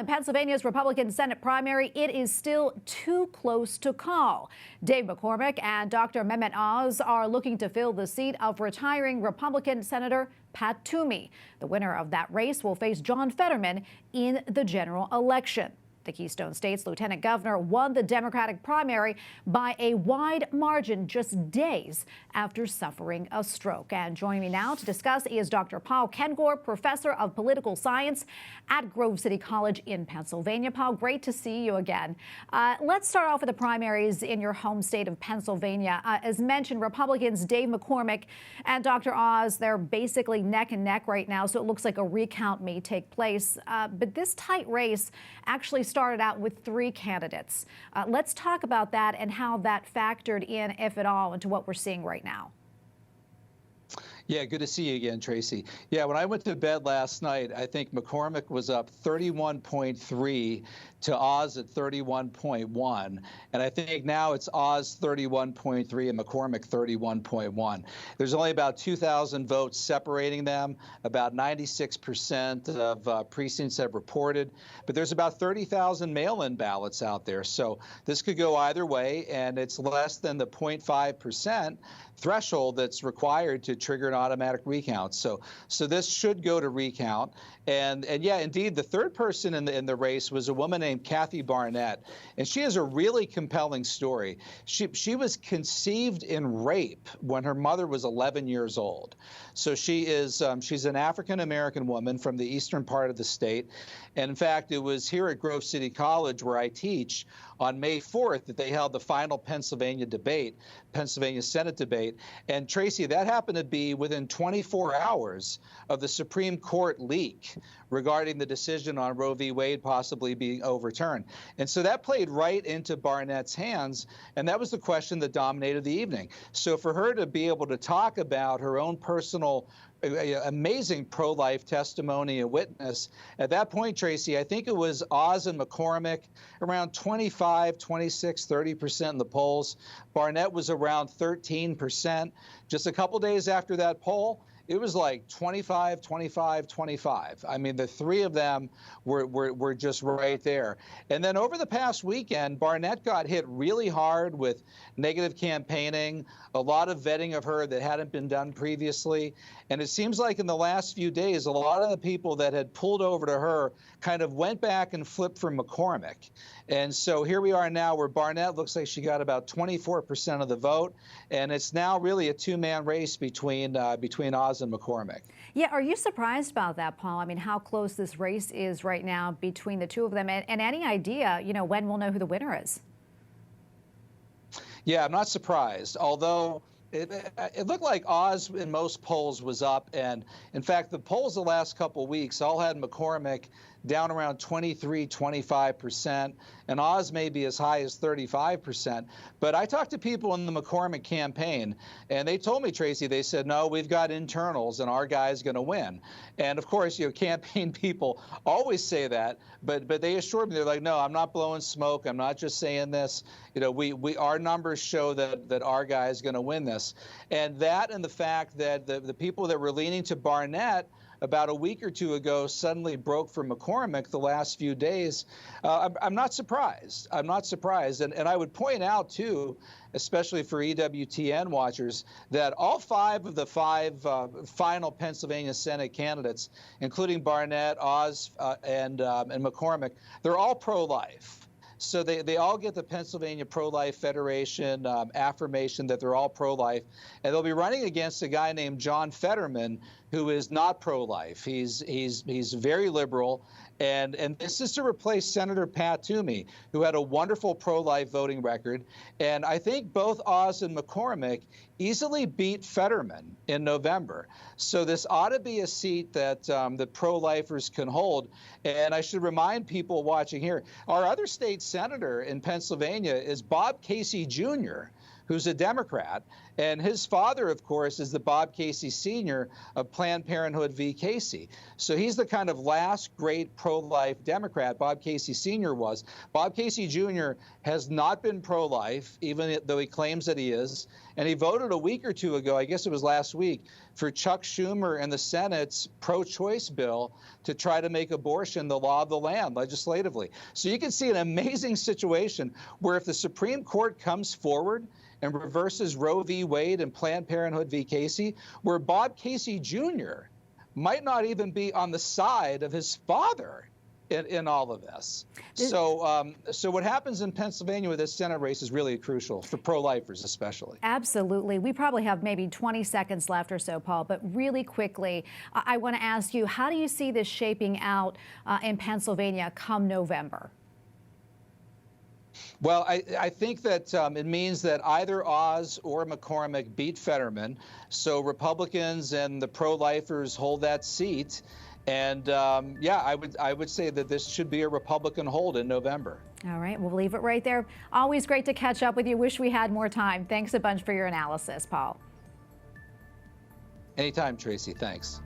In Pennsylvania's Republican Senate primary, it is still too close to call. Dave McCormick and Dr. Mehmet Oz are looking to fill the seat of retiring Republican Senator Pat Toomey. The winner of that race will face John Fetterman in the general election. The Keystone State's lieutenant governor won the Democratic primary by a wide margin just days after suffering a stroke. And joining me now to discuss is Dr. Paul Kengor, professor of political science at Grove City College in Pennsylvania. Paul, great to see you again. Let's start off with the primaries in your home state of Pennsylvania. As mentioned, Republicans Dave McCormick and Dr. Oz, they're basically neck and neck right now, so it looks like a recount may take place. But this tight race actually started out with three candidates. Let's talk about that and how that factored in, if at all, into what we're seeing right now. Yeah, good to see you again, Tracy. Yeah, when I went to bed last night, I think McCormick was up 31.3 to Oz at 31.1. And I think now it's Oz 31.3 and McCormick 31.1. There's only about 2,000 votes separating them. About 96% of precincts have reported. But there's about 30,000 mail-in ballots out there. So this could go either way, and it's less than the 0.5% threshold that's required to trigger an automatic recount. So this should go to recount. And yeah, indeed, the third person in the race was a woman named Kathy Barnette, and she has a really compelling story. She was conceived in rape when her mother was 11 years old. So she's an African-American woman from the eastern part of the state. And in fact, it was here at Grove City College, where I teach, on May 4th that they held the final Pennsylvania Senate debate. And Tracy, that happened to be within 24 hours of the Supreme Court leak regarding the decision on Roe v. Wade possibly being overturned. And so that played right into Barnette's hands, and that was the question that dominated the evening. So for her to be able to talk about her own personal amazing pro-life testimony and witness, at that point, Tracy, I think it was Oz and McCormick around 25, 26, 30% in the polls. Barnette was around 13%. Just a couple days after that poll, it was like 25, 25, 25. I mean, the three of them were just right there. And then over the past weekend, Barnette got hit really hard with negative campaigning, a lot of vetting of her that hadn't been done previously. And it seems like in the last few days, a lot of the people that had pulled over to her kind of went back and flipped for McCormick. And so here we are now where Barnette looks like she got about 24% of the vote. And it's now really a two-man race between Oz and McCormick. Yeah, are you surprised about that, Paul? I mean, how close this race is right now between the two of them, and any idea, when we'll know who the winner is? Yeah, I'm not surprised, although it looked like Oz in most polls was up. And in fact, the polls the last couple of weeks all had McCormick down around 23, 25%, and Oz may be as high as 35%. But I talked to people in the McCormick campaign, and they told me, Tracy, they said, no, we've got internals, and our guy's going to win. And of course, campaign people always say that, but they assured me, they're like, no, I'm not blowing smoke. I'm not just saying this. Our numbers show that our guy is going to win this. And that, and the fact that the people that were leaning to Barnette about a week or two ago suddenly broke for McCormick the last few days, I'm not surprised. I'm not surprised. And I would point out, too, especially for EWTN watchers, that all five of the final Pennsylvania Senate candidates, including Barnette, Oz, and McCormick, they're all pro-life. So they all get the Pennsylvania Pro-Life Federation affirmation that they're all pro-life. And they'll be running against a guy named John Fetterman, who is not pro-life. He's very liberal. And this is to replace Senator Pat Toomey, who had a wonderful pro-life voting record. And I think both Oz and McCormick easily beat Fetterman in November. So this ought to be a seat that the pro-lifers can hold. And I should remind people watching here, our other state senator in Pennsylvania is Bob Casey Jr., who's a Democrat. And his father, of course, is the Bob Casey Sr. of Planned Parenthood v. Casey. So he's the kind of last great pro-life Democrat Bob Casey Sr. was. Bob Casey Jr. has not been pro-life, even though he claims that he is. And he voted a week or two ago, I guess it was last week, for Chuck Schumer and the Senate's pro-choice bill to try to make abortion the law of the land legislatively. So you can see an amazing situation where if the Supreme Court comes forward and reverses Roe v. Wade and Planned Parenthood v. Casey, where Bob Casey Jr. might not even be on the side of his father in all of this. So what happens in Pennsylvania with this Senate race is really crucial for pro-lifers especially. Absolutely. We probably have maybe 20 seconds left or so, Paul, but really quickly, I want to ask you, how do you see this shaping out in Pennsylvania come November? Well, I think that it means that either Oz or McCormick beat Fetterman, so Republicans and the pro-lifers hold that seat. And yeah, I would say that this should be a Republican hold in November. All right, we'll leave it right there. Always great to catch up with you. Wish we had more time. Thanks a bunch for your analysis, Paul. Anytime, Tracy. Thanks.